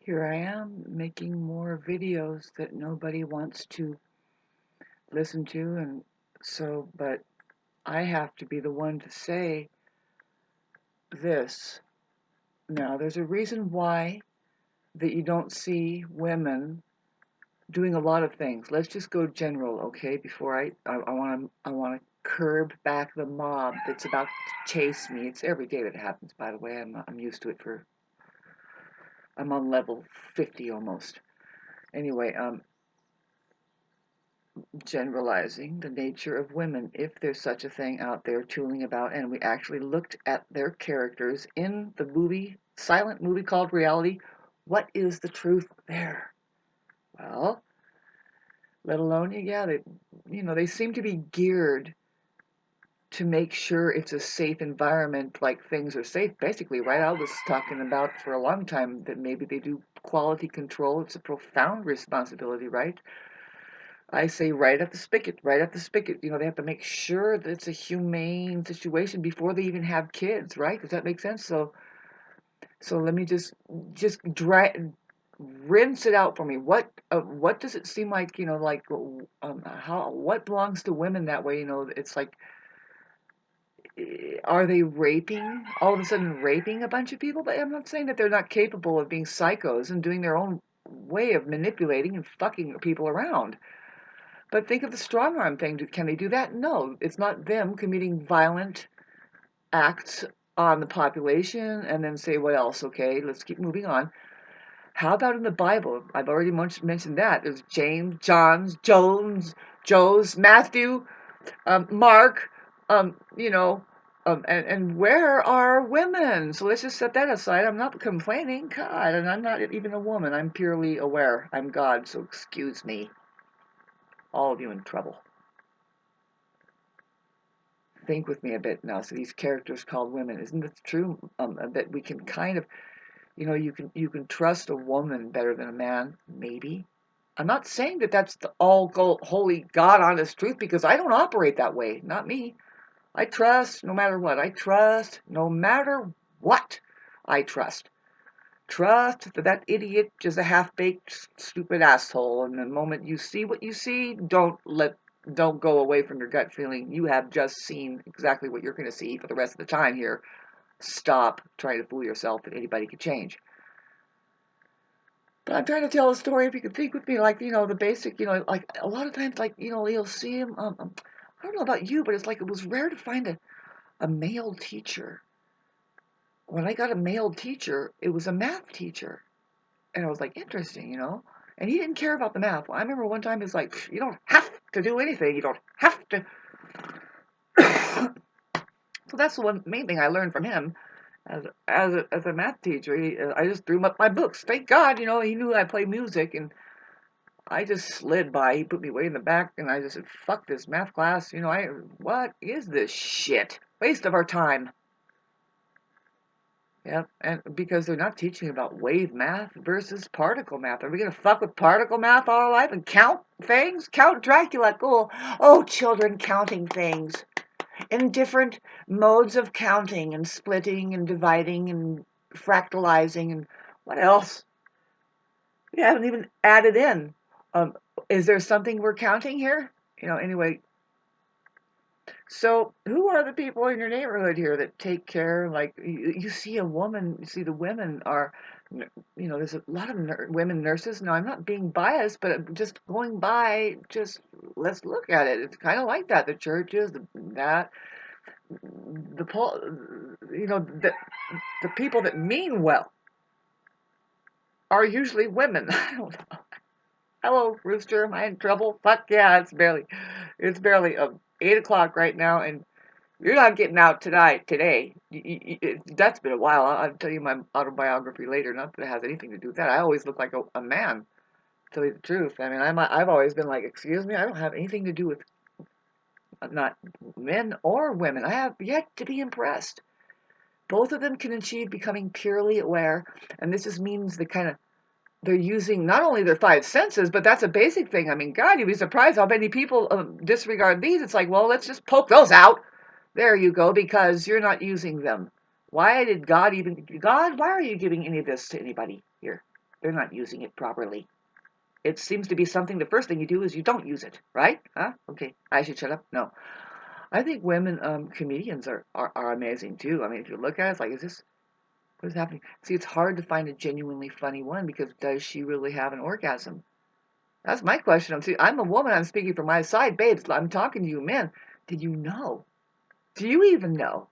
Here I am making more videos that nobody wants to listen to, but I have to be the one to say this. Now, there's a reason why that you don't see women doing a lot of things. Let's just go general, okay? Before I want to curb back the mob that's about to chase me. It's every day that happens, by the way. I'm used to it. I'm on level 50 almost. Anyway, generalizing the nature of women, if there's such a thing out there tooling about, and we actually looked at their characters in the silent movie called Reality. What is the truth there? Well, let alone, yeah, they seem to be geared to make sure it's a safe environment, like things are safe, basically, right? I was talking about for a long time that maybe they do quality control. It's a profound responsibility, right? I say right at the spigot, right at the spigot. They have to make sure that it's a humane situation before they even have kids, right? Does that make sense? So let me just rinse it out for me. What does it seem like? How what belongs to women that way? It's like, are they raping all of a sudden raping a bunch of people? But I'm not saying that they're not capable of being psychos and doing their own way of manipulating and fucking people around. But think of the strong arm thing. Can they do that? No, it's not them committing violent acts on the population and then say, what else? Okay, let's keep moving on. How about in the Bible? I've already mentioned that. There's James, John's, Joe's, Matthew, Mark, um, you know, and where are women? So let's just set that aside. I'm not complaining, God, and I'm not even a woman. I'm purely aware. I'm God, so excuse me. All of you in trouble. Think with me a bit now. So these characters called women, isn't it true? That we can kind of, you can trust a woman better than a man, maybe. I'm not saying that that's the holy God honest truth, because I don't operate that way. Not me. I trust no matter what. I trust no matter what. I trust. Trust that that idiot is a half-baked, stupid asshole. And the moment you see what you see, don't go away from your gut feeling. You have just seen exactly what you're going to see for the rest of the time here. Stop trying to fool yourself that anybody could change. But I'm trying to tell a story. If you could think with me, like, the basic, like a lot of times, like, you'll see him. I don't know about you, but it's like it was rare to find a male teacher. When I got a male teacher, it was a math teacher. And I was like, interesting. And he didn't care about the math. I remember one time he's like, you don't have to do anything. You don't have to. So that's the one main thing I learned from him as a math teacher. I just threw him up my books. Thank God, he knew I play music, and I just slid by. He put me way in the back, and I just said, fuck this math class. What is this shit? Waste of our time. Yeah, and because they're not teaching about wave math versus particle math. Are we going to fuck with particle math all our life and count things? Count Dracula, cool. Oh, children counting things in different modes of counting and splitting and dividing and fractalizing and what else? We haven't even added in. Um, is there something we're counting here? Anyway, so who are the people in your neighborhood here that take care? Like, you see a woman, you see the women are, there's a lot of women nurses. Now, I'm not being biased, but just going by, just let's look at it. It's kind of like that. The churches, that, the people that mean well are usually women. I don't know. Hello, Rooster. Am I in trouble? Fuck yeah, it's barely 8 o'clock right now, and you're not getting out tonight, today. That's been a while. I'll tell you my autobiography later. Not that it has anything to do with that. I always look like a man, to tell you the truth. I mean, I've always been like, excuse me, I don't have anything to do with not men or women. I have yet to be impressed. Both of them can achieve becoming purely aware, and this just means they're using not only their five senses, but that's a basic thing. I mean, God, you'd be surprised how many people disregard these. It's like, well, let's just poke those out. There you go, because you're not using them. Why did God, why are you giving any of this to anybody here? they're not using it properly. It seems to be something, the first thing you do is you don't use it, right? Huh? Okay, I should shut up? No. I think women comedians are amazing too. I mean, if you look at it, it's like, is this, what is happening? See, it's hard to find a genuinely funny one because does she really have an orgasm? That's my question. I'm a woman. I'm speaking from my side. Babes, I'm talking to you men. Did you know? Do you even know?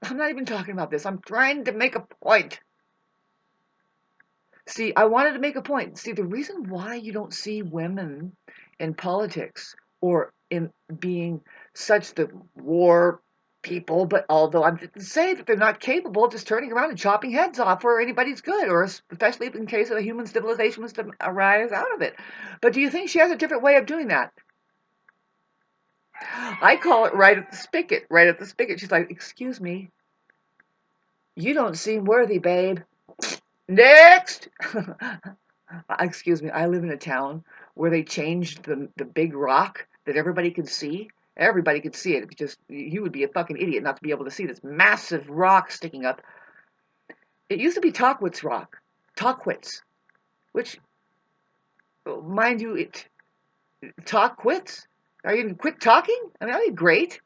I'm not even talking about this. I'm trying to make a point. See, I wanted to make a point. See, the reason why you don't see women in politics or in being such the war people, but although I'm to say that they're not capable of just turning around and chopping heads off for anybody's good, or especially in case of a human civilization was to arise out of it. But do you think she has a different way of doing that? I call it right at the spigot, right at the spigot. She's like, excuse me, you don't seem worthy, babe. Next! Excuse me, I live in a town where they changed the big rock that everybody could see. Everybody could see it. It's just, you would be a fucking idiot not to be able to see this massive rock sticking up. It used to be Tockwitz Rock. Tockwitz. Which, mind you, Tockwitz? Are you going to quit talking? I mean, that'd be great.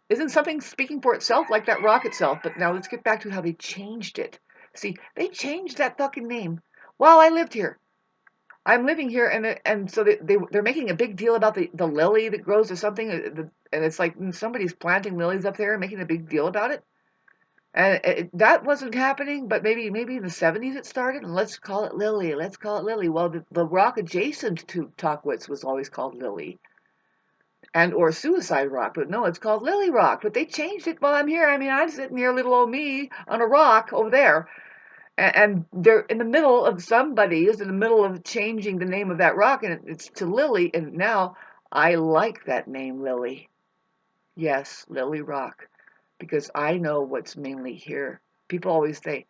Isn't something speaking for itself like that rock itself? But now let's get back to how they changed it. See, they changed that fucking name while I lived here. I'm living here, and so they're making a big deal about the lily that grows or something, and it's like somebody's planting lilies up there and making a big deal about it. And that wasn't happening, but maybe in the 70s it started, and let's call it Lily. Let's call it Lily. Well, the rock adjacent to Tockwitz was always called Lily, and or Suicide Rock, but no, it's called Lily Rock. But they changed it while I'm here. I mean, I'm sitting here, little old me, on a rock over there. And they're in the middle of somebody is in the middle of changing the name of that rock, and it's to Lily. And now I like that name, Lily. Yes, Lily Rock, because I know what's mainly here. People always say,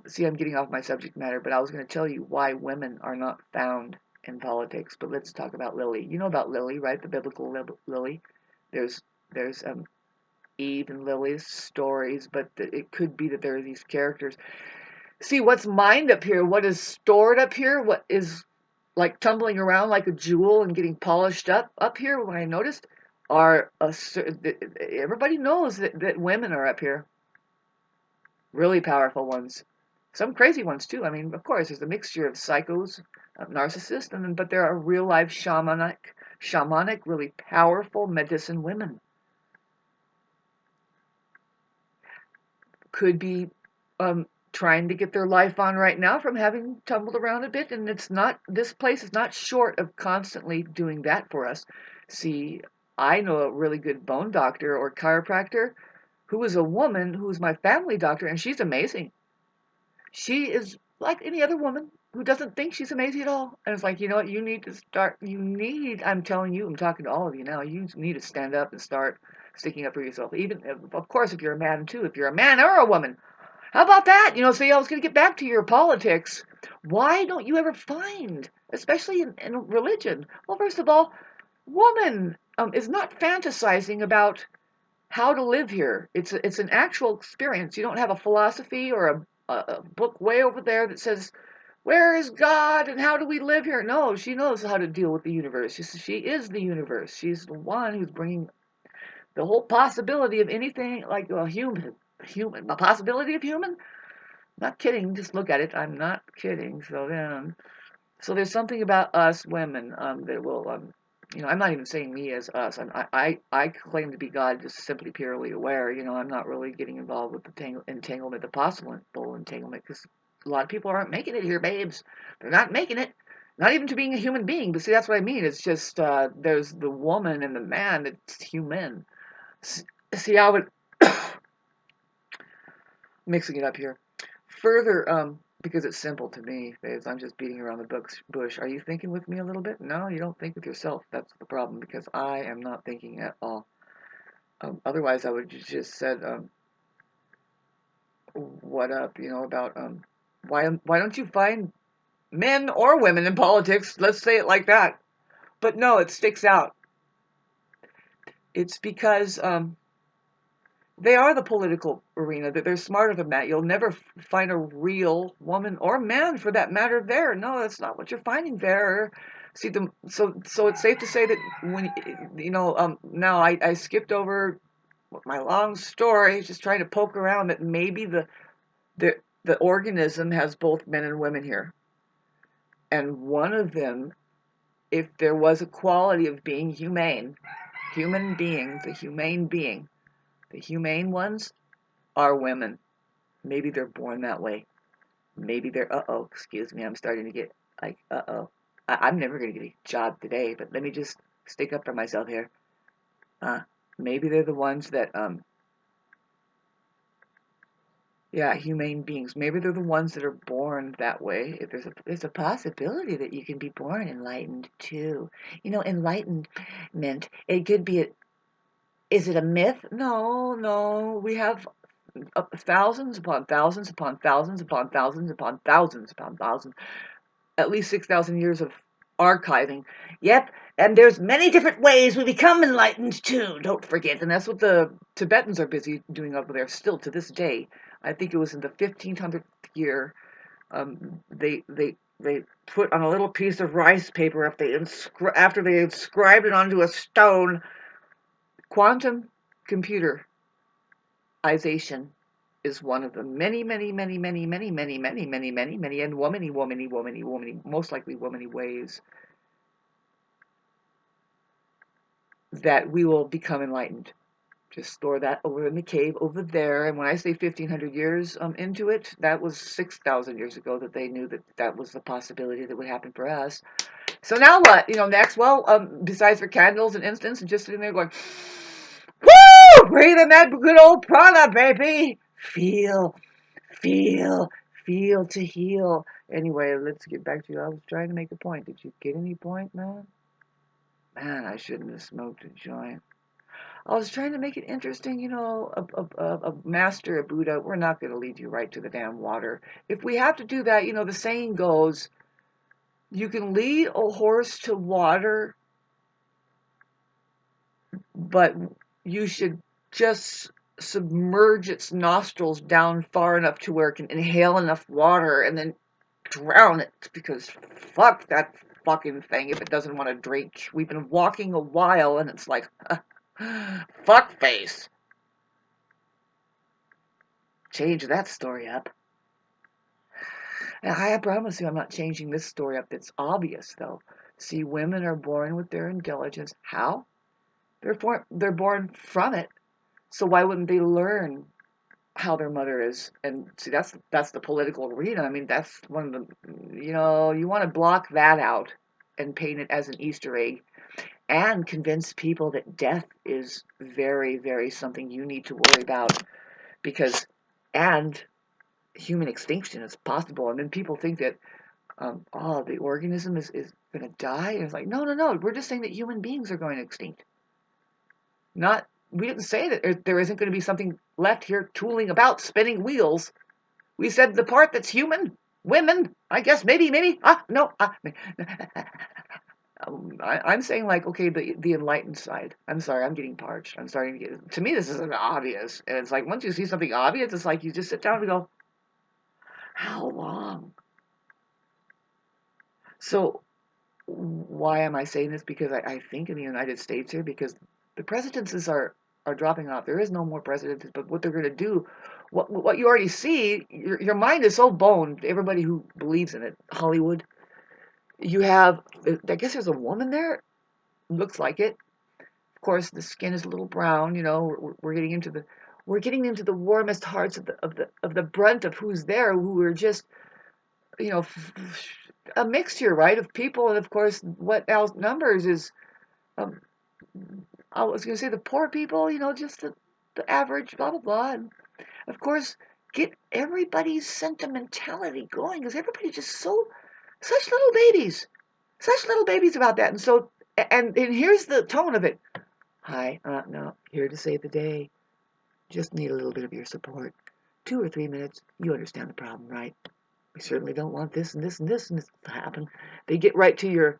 see, I'm getting off my subject matter, but I was going to tell you why women are not found in politics. But let's talk about Lily. You know about Lily, right? The biblical Lily. There's there's Eve and Lily's stories, but it could be that there are these characters. See, what's mined up here, what is stored up here, what is like tumbling around like a jewel and getting polished up here, what I noticed are everybody knows that women are up here. Really powerful ones. Some crazy ones too. I mean, of course, there's a mixture of psychos, narcissists, but there are real life shamanic, really powerful medicine women. Could be trying to get their life on right now from having tumbled around a bit, and this place is not short of constantly doing that for us. See, I know a really good bone doctor or chiropractor who is a woman who is my family doctor, and she's amazing. She is like any other woman who doesn't think she's amazing at all. And it's like, you know what, I'm telling you, I'm talking to all of you now, you need to stand up and start sticking up for yourself. Even, of course, if you're a man too, if you're a man or a woman. How about that? See, I was going to get back to your politics. Why don't you ever find, especially in religion? Well, first of all, woman is not fantasizing about how to live here. It's an actual experience. You don't have a philosophy or a book way over there that says, where is God and how do we live here? No, she knows how to deal with the universe. She is the universe. She's the one who's bringing the whole possibility of anything like a the possibility of human. Not kidding. Just look at it. I'm not kidding. So there's something about us women that will, I'm not even saying me as us. I claim to be God, just simply purely aware. I'm not really getting involved with the entanglement, the possible entanglement, because a lot of people aren't making it here, babes. They're not making it. Not even to being a human being. But see, that's what I mean. It's just there's the woman and the man that's human. See, I would mixing it up here. Further, because it's simple to me, babes, I'm just beating around the bush. Are you thinking with me a little bit? No, you don't think with yourself. That's the problem, because I am not thinking at all. Otherwise, I would just said, what up, about, why don't you find men or women in politics? Let's say it like that. But no, it sticks out. It's because, They are the political arena. They're smarter than that. You'll never find a real woman or man, for that matter, there. No, that's not what you're finding there. See them. So it's safe to say that when now I skipped over my long story, just trying to poke around that maybe the the organism has both men and women here, and one of them, if there was a quality of being humane, human being, the humane ones are women. Maybe they're born that way. Maybe they're, excuse me, I'm starting to get like, I'm never going to get a job today, but let me just stick up for myself here. Uh, Maybe they're the ones that, yeah, humane beings. Maybe they're the ones that are born that way. If there's a possibility that you can be born enlightened too. Enlightenment, it could be is it a myth? No, no. We have thousands upon thousands upon thousands upon thousands upon thousands upon thousands, at least 6,000 years of archiving. Yep, and there's many different ways we become enlightened too, don't forget. And that's what the Tibetans are busy doing over there still to this day. I think it was in the 1500th year. They put on a little piece of rice paper, after they inscribed it onto a stone, quantum computerization is one of the many, many, many, many, many, many, many, many, many, many, and womany, most likely womany ways that we will become enlightened. Just store that over in the cave over there. And when I say 1,500 years into it, that was 6,000 years ago that they knew that that was the possibility that would happen for us. So now what? Next? Well, besides for candles and incense and just sitting there going, woo! Breathing that good old prana, baby. Feel, feel, feel to heal. Anyway, let's get back to you. I was trying to make a point. Did you get any point, man? Man, I shouldn't have smoked a joint. I was trying to make it interesting, a master, a Buddha, we're not going to lead you right to the damn water. If we have to do that, the saying goes, you can lead a horse to water, but you should just submerge its nostrils down far enough to where it can inhale enough water and then drown it, because fuck that fucking thing if it doesn't want to drink. We've been walking a while and it's like, fuck face. Change that story up. And I promise you I'm not changing this story up that's obvious, though. See, women are born with their intelligence. How? They're born from it. So why wouldn't they learn how their mother is? And see, that's the political arena. I mean, that's one of the, you want to block that out and paint it as an Easter egg and convince people that death is very, very something you need to worry about, because, and human extinction is possible. And then people think that, the organism is going to die. And it's like, no, no, no. We're just saying that human beings are going extinct. We didn't say that there isn't going to be something left here tooling about, spinning wheels. We said the part that's human, women, I guess, maybe, no. I'm saying, like, okay, the enlightened side. I'm sorry, I'm getting parched. I'm starting to get, to me, this isn't obvious. And it's like, once you see something obvious, it's like you just sit down and go, how long? So why am I saying this? Because I think in the United States here, because the presidencies are dropping off. There is no more presidents, but what they're going to do, what you already see, your mind is so boned. Everybody who believes in it, Hollywood, you have, I guess there's a woman there, looks like it. Of course, the skin is a little brown. We're getting into the warmest hearts of the brunt of who's there, who are just, you know, a mixture, right, of people. And of course, what outnumbers is, um, I was going to say the poor people, just the average, blah, blah, blah. And of course, get everybody's sentimentality going, because everybody's just such little babies. Such little babies about that. And so, and here's the tone of it. Hi, no, here to save the day. Just need a little bit of your support. 2 or 3 minutes. You understand the problem, right? We certainly don't want this and this and this and this to happen. They get right to your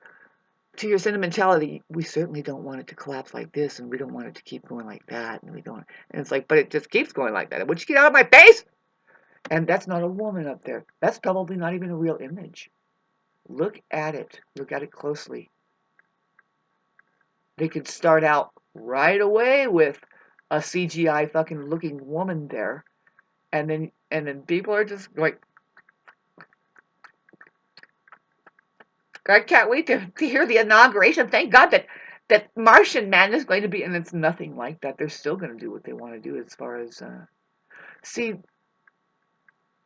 to your sentimentality, we certainly don't want it to collapse like this, and we don't want it to keep going like that, and we don't. And it's like, but it just keeps going like that. Would you get out of my face? And that's not a woman up there. That's probably not even a real image. Look at it. Look at it closely. They could start out right away with a CGI fucking looking woman there, and then people are just like, I can't wait to hear the inauguration. Thank God that Martian Man is going to be, and it's nothing like that. They're still going to do what they want to do as far as see.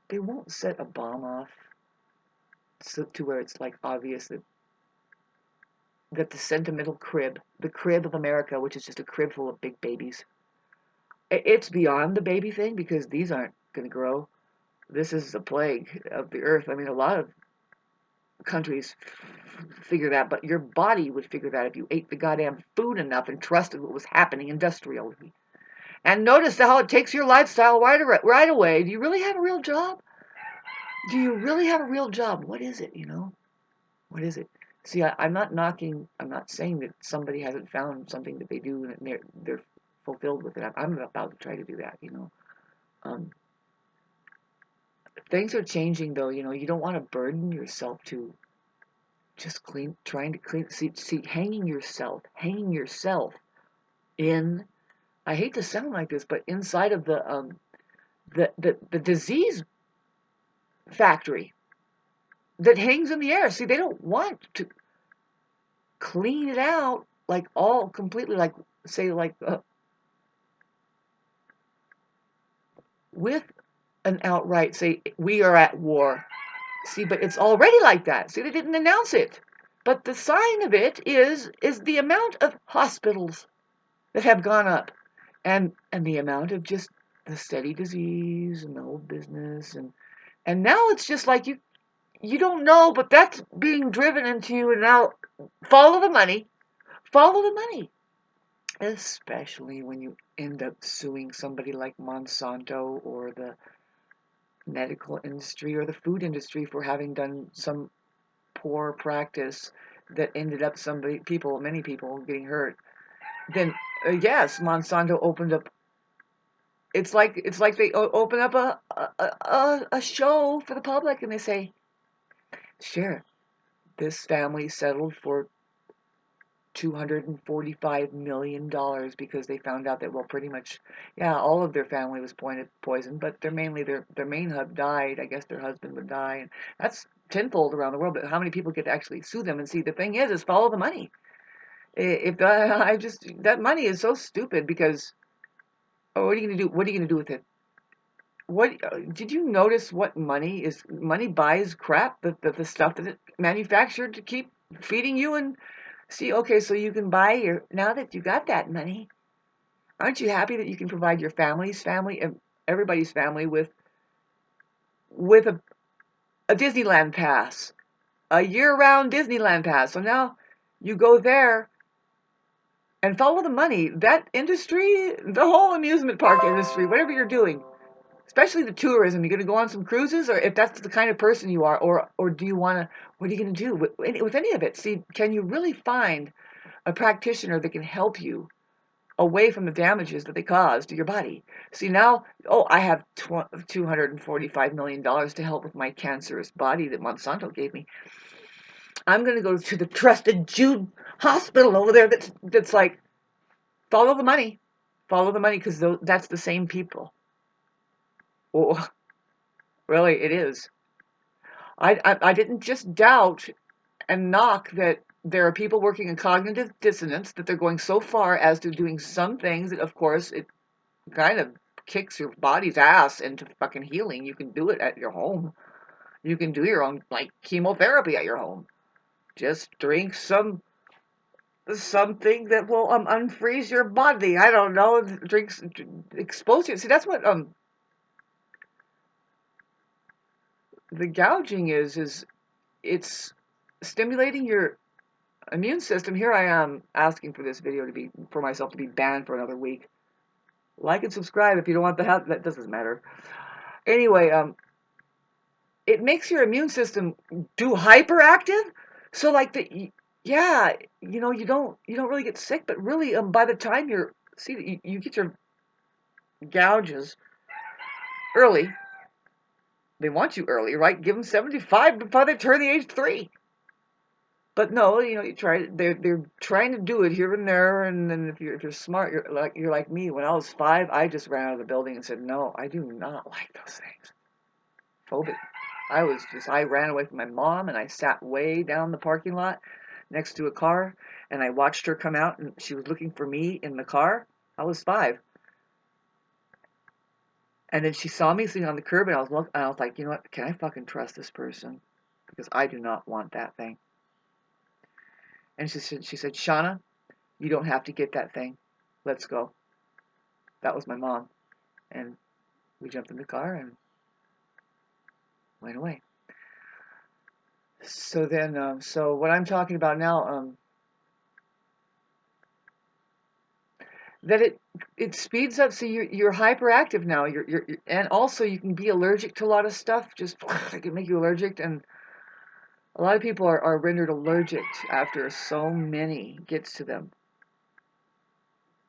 They won't set a bomb off to where it's like obvious that the sentimental crib, the crib of America, which is just a crib full of big babies, it's beyond the baby thing because these aren't going to grow. This is a plague of the earth. I mean, a lot of countries figure that, but your body would figure that if you ate the goddamn food enough and trusted what was happening industrially. And notice how it takes your lifestyle right away. Do you really have a real job? Do you really have a real job? What is it, What is it? See, I'm not knocking, I'm not saying that somebody hasn't found something that they do and they're fulfilled with it. I'm about to try to do that. Um, things are changing though, you don't want to burden yourself to just trying to clean, see, hanging yourself in, I hate to sound like this, but inside of the disease factory that hangs in the air. See, they don't want to clean it out like all completely, like say, like with an outright say we are at war. See, but it's already like that. See, they didn't announce it, but the sign of it is the amount of hospitals that have gone up, and the amount of just the steady disease and the old business, and now it's just like you don't know, but that's being driven into you, and now follow the money, follow the money, especially when you end up suing somebody like Monsanto or the medical industry or the food industry for having done some poor practice that ended up many people getting hurt. Then yes, Monsanto opened up. It's like they open up a show for the public, and they say, sure, this family settled for $245 million because they found out that, well, pretty much, yeah, all of their family was poisoned, but their main hub died. I guess their husband would die, and that's tenfold around the world. But how many people get to actually sue them? And see, the thing is follow the money. If I just that money is so stupid because what are you gonna do? What are you gonna do with it? What did you notice? What money is? Money buys crap. The stuff that it manufactured to keep feeding you and see. Okay, so you can buy now that you got that money. Aren't you happy that you can provide your family's family and everybody's family with a Disneyland pass, a year-round Disneyland pass? So now you go there and follow the money. That industry, the whole amusement park industry, whatever you're doing, especially the tourism, you're going to go on some cruises, or if that's the kind of person you are, or do you want to, what are you going to do with any of it? See, can you really find a practitioner that can help you away from the damages that they cause to your body? See, now, oh, I have $245 million to help with my cancerous body that Monsanto gave me. I'm going to go to the trusted Jude hospital over there that's like, follow the money. Follow the money, because that's the same people. Oh, really, it is. I didn't just doubt and knock that there are people working in cognitive dissonance, that they're going so far as to doing some things that, of course, it kind of kicks your body's ass into fucking healing. You can do it at your home. You can do your own, like, chemotherapy at your home. Just drink something that will unfreeze your body. I don't know. Drinks expose you. See, that's what the gouging is it's stimulating your immune system. Here I am asking for this video for myself to be banned for another week. Like and subscribe if you don't want that doesn't matter. Anyway, it makes your immune system do hyperactive. So like Yeah, you don't really get sick, but really, by the time you get your gouges early, they want you early, right? Give them 75 before they turn the age 3. But no, they're trying to do it here and there, and then if you're smart, you're like me. When I was 5, I just ran out of the building and said, no, I do not like those things. Phobic. I ran away from my mom and I sat way down the parking lot next to a car and I watched her come out and she was looking for me in the car. I was 5. And then she saw me sitting on the curb and I was like, you know what? Can I fucking trust this person? Because I do not want that thing. And she said, Shauna, you don't have to get that thing. Let's go. That was my mom. And we jumped in the car and went away. So then, so what I'm talking about now, that it speeds up. So you're hyperactive now. And also you can be allergic to a lot of stuff. Just it can make you allergic, and a lot of people are rendered allergic after so many gets to them.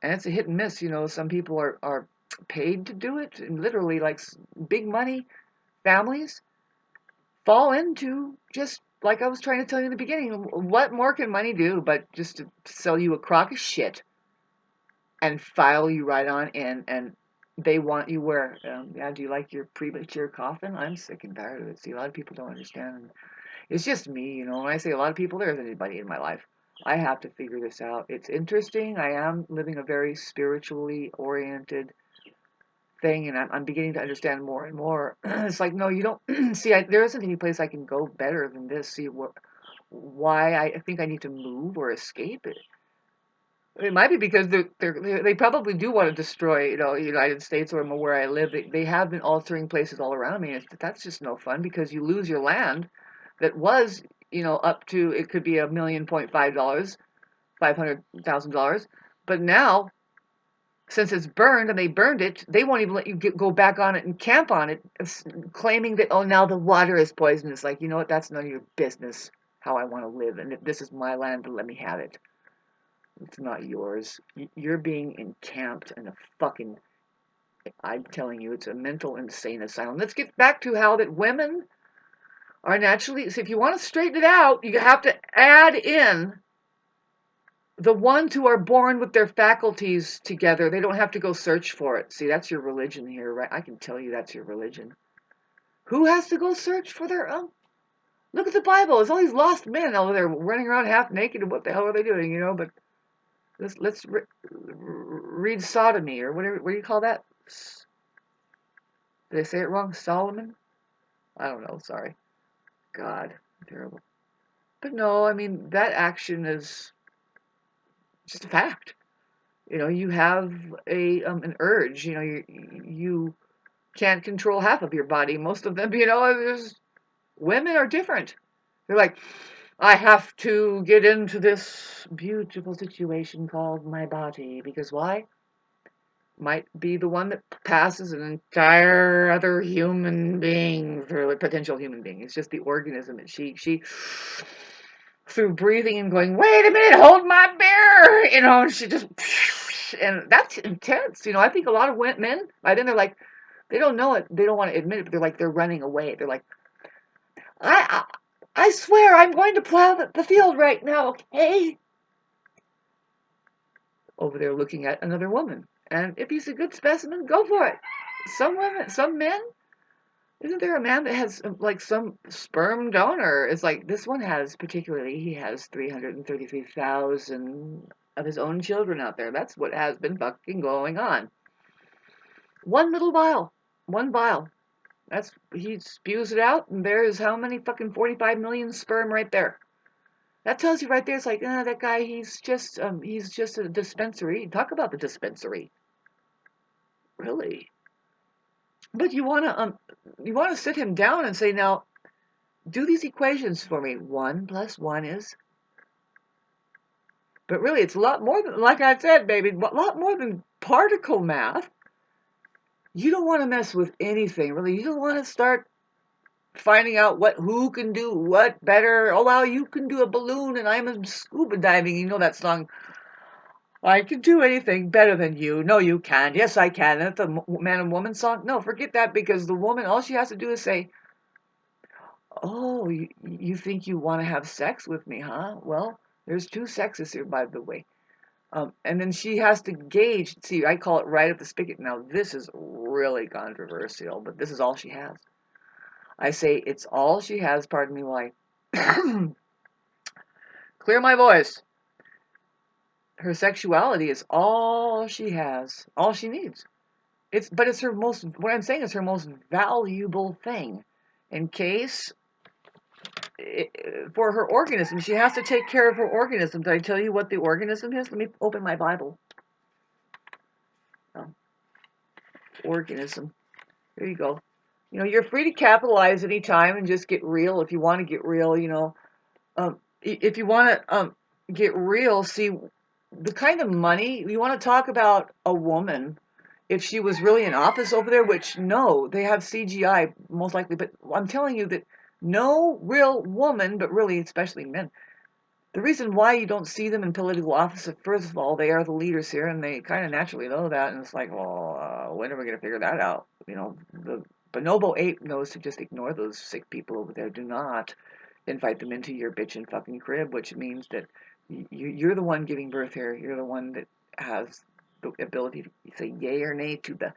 And it's a hit and miss. Some people are paid to do it, and literally like big money families fall into, just like I was trying to tell you in the beginning. What more can money do but just to sell you a crock of shit and file you right on in, and they want you where? Yeah, do you like your premature coffin? I'm sick and tired of it. See, a lot of people don't understand. It's just me. When I say a lot of people, there isn't anybody in my life. I have to figure this out. It's interesting. I am living a very spiritually oriented thing, and I'm beginning to understand more and more. It's like, no, you don't see. There isn't any place I can go better than this. See why I think I need to move or escape it. It might be because they probably do want to destroy, the United States or where I live. They have been altering places all around me. That's just no fun because you lose your land that was, up to, it could be $1.5 million, $500,000. But now, since it's burned and they burned it, they won't even let you go back on it and camp on it, claiming that, oh, now the water is poisonous. Like, you know what? That's none of your business how I want to live. And if this is my land, let me have it. It's not yours. You're being encamped in a fucking, I'm telling you, it's a mental insane asylum. Let's get back to how that women are naturally, so if you want to straighten it out, you have to add in the ones who are born with their faculties together. They don't have to go search for it. See, that's your religion here, right? I can tell you that's your religion. Who has to go search for their own? Look at the Bible. There's all these lost men over there running around half naked, and what the hell are they doing, But let's read sodomy, or whatever. What do you call that? Did I say it wrong? Solomon? I don't know. Sorry. God, terrible. But no, I mean that action is just a fact. You have an urge. You can't control half of your body. Most of them, women are different. They're like, I have to get into this beautiful situation called my body because why? Might be the one that passes an entire other human being through, a potential human being. It's just the organism that she through breathing and going, wait a minute, hold my beer, and she just, and that's intense. I think a lot of men, by then they're like, they don't know it, they don't want to admit it, but they're running away. They're like, I, I swear I'm going to plow the field right now, okay? Over there looking at another woman. And if he's a good specimen, go for it. Some men, isn't there a man that has like some sperm donor? It's like this one he has 333,000 of his own children out there. That's what has been fucking going on. One little vial. One vial. He spews it out, and there's how many fucking 45 million sperm right there. That tells you right there. It's like, that guy, he's just a dispensary. Talk about the dispensary, really. But you wanna sit him down and say, now, do these equations for me. 1 plus 1 is. But really, it's a lot more than, like I said, baby, a lot more than particle math. You don't want to mess with anything, really. You don't want to start finding out who can do what better. Oh wow, you can do a balloon and I'm a scuba diving. You know that song? I can do anything better than you. No, you can't. Yes, I can. That's a man and woman song. No, forget that because the woman, all she has to do is say, "Oh, you think you want to have sex with me, huh? Well, there's two sexes here, by the way." And then she has to gauge. See, I call it right up the spigot. Now, this is really controversial, but this is all she has. I say it's all she has. Pardon me while I clear my voice. Her sexuality is all she has, all she needs. But it's her most. What I'm saying is her most valuable thing, in case for her organism. She has to take care of her organism. Did I tell you what the organism is? Let me open my Bible. Oh, organism. There you go. You're free to capitalize any time and just get real if you want to get real. If you want to get real, see the kind of money you want to talk about a woman. If she was really in office over there, which no, they have CGI most likely, but I'm telling you that no real woman, but really especially men. The reason why you don't see them in political office, first of all, they are the leaders here, and they kind of naturally know that, and it's like, well, when are we going to figure that out? The bonobo ape knows to just ignore those sick people over there. Do not invite them into your bitchin' fucking crib, which means that you're the one giving birth here. You're the one that has the ability to say yay or nay to the,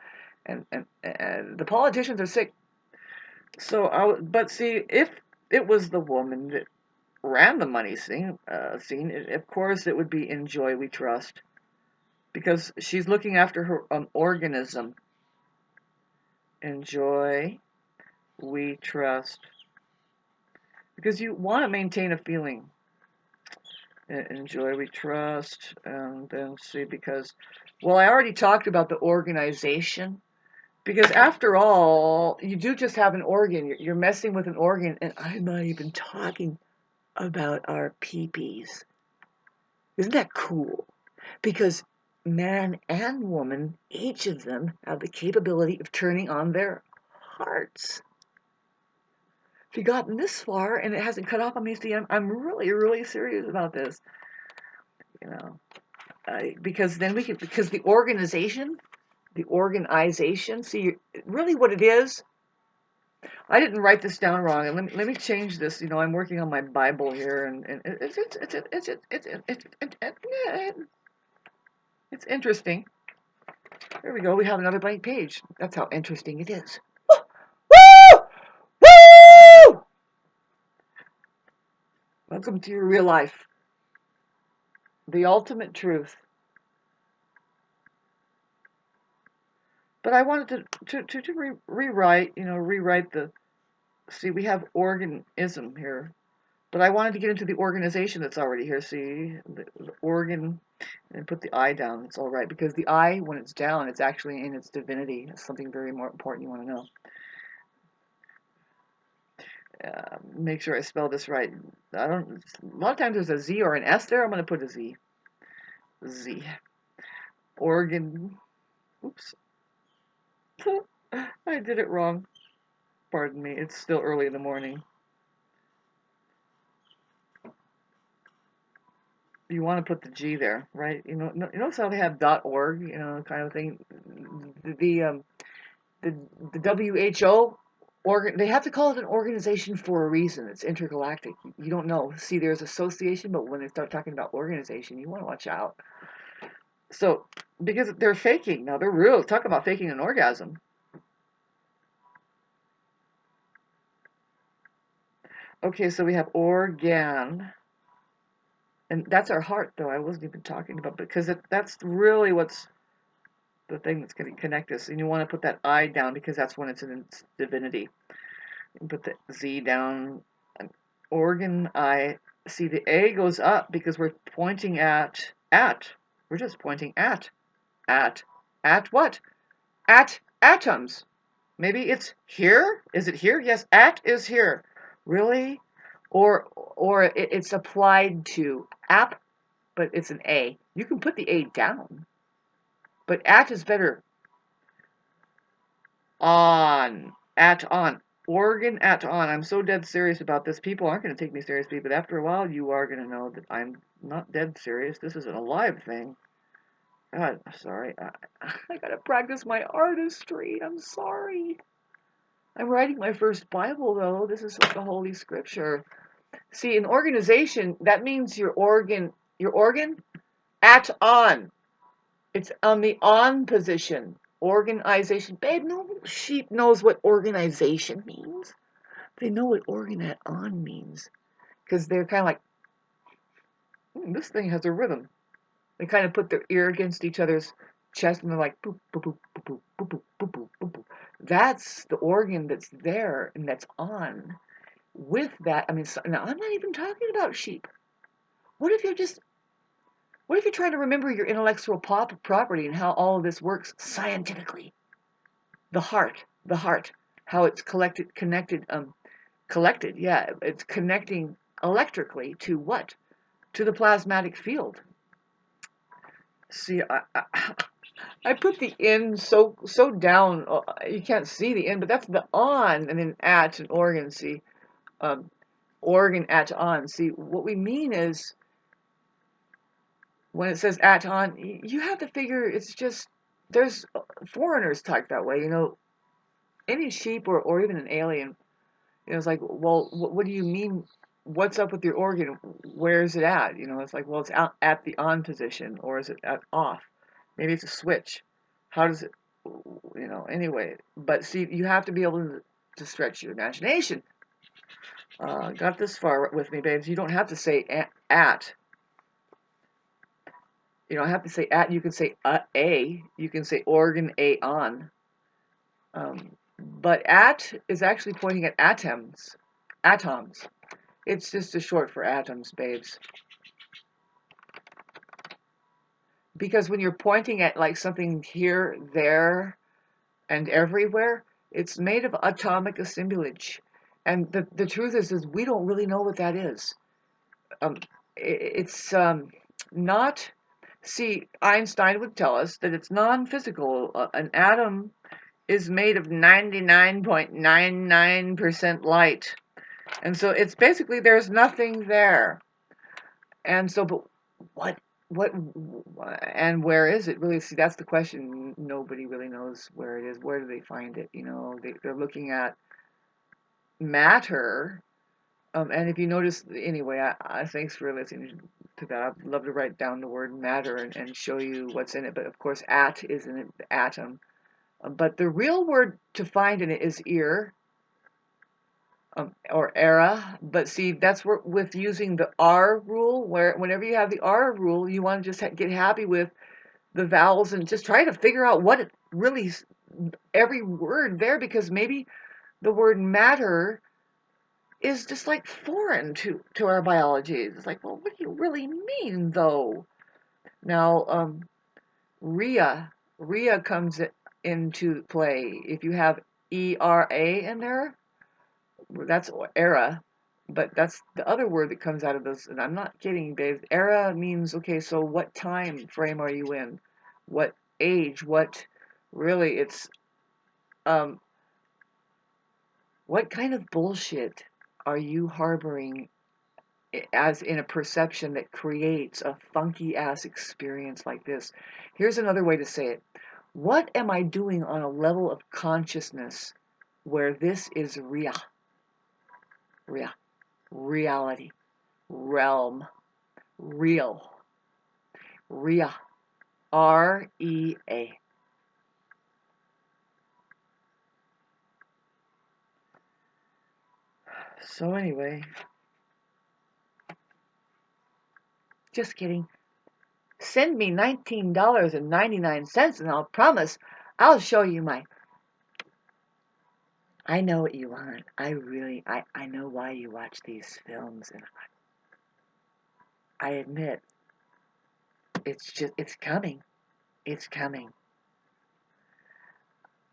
and the politicians are sick. So, but see, if it was the woman that ran the money scene, of course it would be in Joy We Trust, because she's looking after her organism. In Joy We Trust, because you want to maintain a feeling. In Joy We Trust, and then see, because, well, I already talked about the organization, because after all, you do just have an organ. You're messing with an organ, and I'm not even talking about our peepees. Isn't that cool? Because man and woman, each of them have the capability of turning on their hearts. If you've gotten this far and it hasn't cut off on me, see, I'm really, really serious about this. You know, because then because the organization, see, really what it is. I didn't write this down wrong, and let me change this. I'm working on my Bible here, and it's interesting. There we go. We have another blank page. That's how interesting it is. Woo! Woo! Welcome to your real life. The ultimate truth. But I wanted to rewrite, rewrite the. See, we have organism here. But I wanted to get into the organization that's already here. See, the organ, and put the I down. It's all right. Because the I, when it's down, it's actually in its divinity. It's something very more important you want to know. Make sure I spell this right. A lot of times there's a Z or an S there. I'm going to put a Z. Z. Organ. Oops. I did it wrong. Pardon me. It's still early in the morning. You want to put the G there, right? Notice how they have .org, kind of thing. The WHO they have to call it an organization for a reason. It's intergalactic. You don't know. See, there's association, but when they start talking about organization, you want to watch out. So, because they're faking now, they're real. Talk about faking an orgasm. Okay, so we have organ, and that's our heart, though. I wasn't even talking about, because that's really what's the thing that's going to connect us. And you want to put that I down because that's when it's in its divinity. And put the Z down. Organ I. See, the A goes up because we're pointing at. We're just pointing at what? At atoms. Maybe it's here? Is it here? Yes, at is here. Really? Or it's applied to app, but it's an A. You can put the A down, but at is better. On. At on. Organ at on. I'm so dead serious about this. People aren't going to take me seriously, but after a while, you are going to know that I'm not dead serious. This is an alive thing. God, sorry. I got to practice my artistry. I'm sorry. I'm writing my first Bible, though. This is like the Holy Scripture. See, in organization, that means your organ at on. It's on the on position. Organization. Babe, no sheep knows what organization means. They know what organ at on means. Because they're kind of like, this thing has a rhythm. They kind of put their ear against each other's chest and they're like, boop, boop, boop, boop, boop, boop, boop, boop, boop, boop. That's the organ that's there and that's on. With that, I mean, now I'm not even talking about sheep. What if you're just, what if you're trying to remember your intellectual property and how all of this works scientifically? The heart, how it's collected, yeah, it's connecting electrically to what? To the plasmatic field. See, I put the in so down. You can't see the in, but that's the on, and then at and organ. See, um, organ at on. See, what we mean is when it says at on, you have to figure it's just there's foreigners talk that way. You know, any sheep or even an alien. You know, it's like, well, what do you mean? What's up with your organ? Where is it at? You know, it's like, well, it's out at the on position, or is it at off? Maybe it's a switch. How does it, you know, anyway. But see, you have to be able to stretch your imagination. Got this far with me, babes. You don't have to say at. You don't have to say at. You can say a. You can say organ a on. But at is actually pointing at atoms. Atoms. It's just a short for atoms, babes. Because when you're pointing at like something here, there, and everywhere, it's made of atomic assemblage. And the truth is we don't really know what that is. Um, it's not. See, Einstein would tell us that it's non-physical. An atom is made of 99.99% light. And so it's basically there's nothing there. And so, but what, what, and where is it really? See, that's the question. Nobody really knows where it is. Where do they find it? You know, they're looking at matter. And if you notice, anyway, thanks for listening to that. I'd love to write down the word matter and show you what's in it. But of course, at is in it, the atom. But the real word to find in it is ear. Or era, but see, that's where, with using the R rule, where whenever you have the R rule, you want to just get happy with the vowels and just try to figure out what it really, every word there, because maybe the word matter is just like foreign to our biology. It's like, well, what do you really mean, though? Now, Rhea comes into play. If you have ERA in there, that's era, but that's the other word that comes out of this, and I'm not kidding, Dave. Era means, okay, so what time frame are you in? What age? What really? It's um, what kind of bullshit are you harboring as in a perception that creates a funky ass experience like this? Here's another way to say it. What am I doing on a level of consciousness where this is real, reality, realm, real, Rea, REA. So anyway, just kidding. Send me $19.99 and I'll promise I'll show you my. I know what you want. I know why you watch these films, and I admit it's coming. It's coming.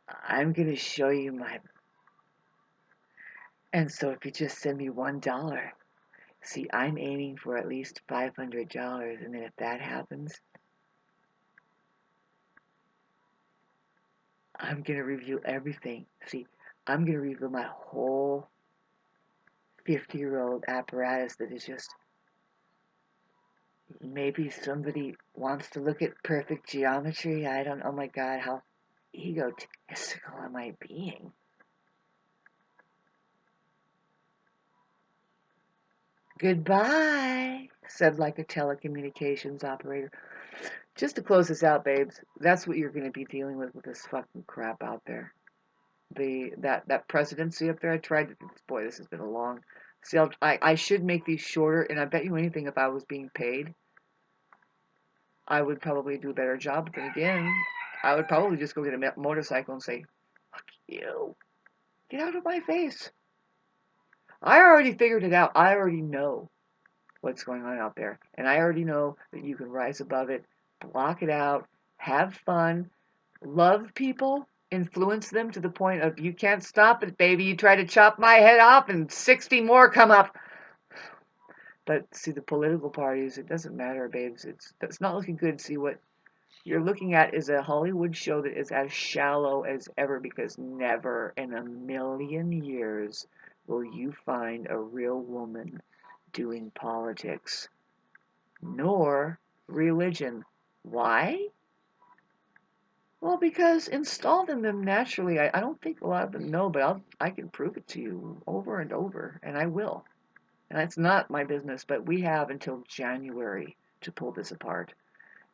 I'm gonna show you my. And so if you just send me $1, see, I'm aiming for at least $500, and then if that happens, I'm gonna review everything. See, I'm going to reveal my whole 50-year-old apparatus that is just, maybe somebody wants to look at perfect geometry. I don't, oh my God, how egotistical am I being? Goodbye, said like a telecommunications operator. Just to close this out, babes, that's what you're going to be dealing with this fucking crap out there. That presidency up there, I tried to, boy, this has been a long, see, I should make these shorter, and I bet you anything if I was being paid, I would probably do a better job. But then again, I would probably just go get a motorcycle and say, fuck you, get out of my face. I already figured it out. I already know what's going on out there. And I already know that you can rise above it, block it out, have fun, love people, influence them to the point of you can't stop it, baby. You try to chop my head off and 60 more come up. But see, the political parties, it doesn't matter, babes. It's not looking good. See, what you're looking at is a Hollywood show that is as shallow as ever, because never in a million years will you find a real woman doing politics, nor religion. Why? Well, because installed in them naturally, I don't think a lot of them know, but I can prove it to you over and over, and I will. And it's not my business, but we have until January to pull this apart.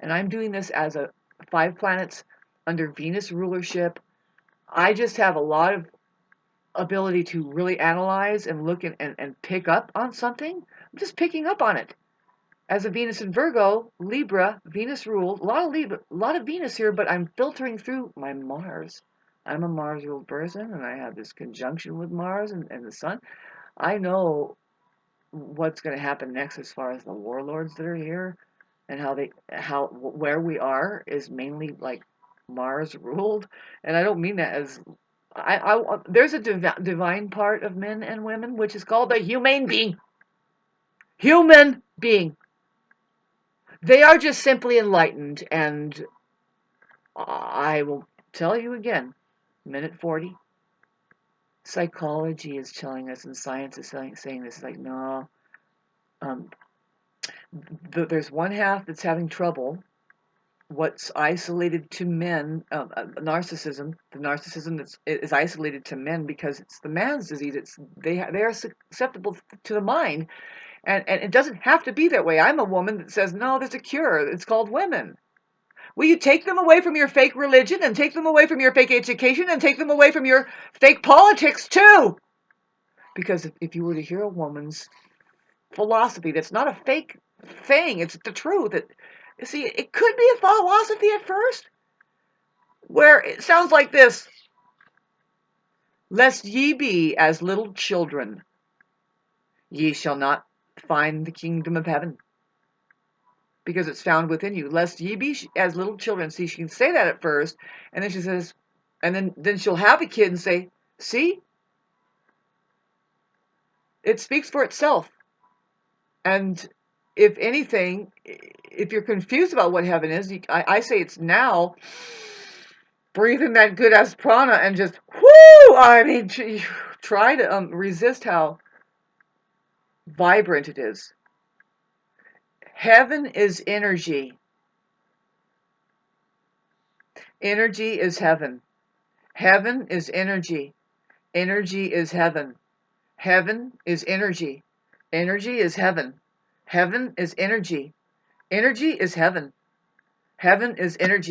And I'm doing this as a 5 planets under Venus rulership. I just have a lot of ability to really analyze and look and pick up on something. I'm just picking up on it. As a Venus in Virgo, Libra, Venus ruled, a lot of Venus here, but I'm filtering through my Mars. I'm a Mars ruled person, and I have this conjunction with Mars and the Sun. I know what's going to happen next as far as the warlords that are here, and where we are is mainly like Mars ruled. And I don't mean that as there's a divine part of men and women which is called the humane being. Human being. They are just simply enlightened, and I will tell you again, minute 40, psychology is telling us, and science is saying this, like, no, there's one half that's having trouble. What's isolated to men, narcissism, the narcissism that is isolated to men because it's the man's disease. They are susceptible to the mind, and it doesn't have to be that way. I'm a woman that says, no, there's a cure. It's called women. Will you take them away from your fake religion, and take them away from your fake education, and take them away from your fake politics too? Because if you were to hear a woman's philosophy, that's not a fake thing, it's the truth. See, it could be a philosophy at first, where it sounds like this: lest ye be as little children, ye shall not find the kingdom of heaven. Because it's found within you. Lest ye be as little children. See, she can say that at first, and then she says, and then she'll have a kid and say, see, it speaks for itself. And if anything, if you're confused about what heaven is, I say it's now. Breathe in that good ass prana and just, whoo! I mean, try to resist how vibrant it is. Heaven is energy. Energy is heaven. Heaven is energy. Energy is heaven. Heaven is energy. Energy is heaven. Heaven is energy. Energy is heaven. Heaven is energy.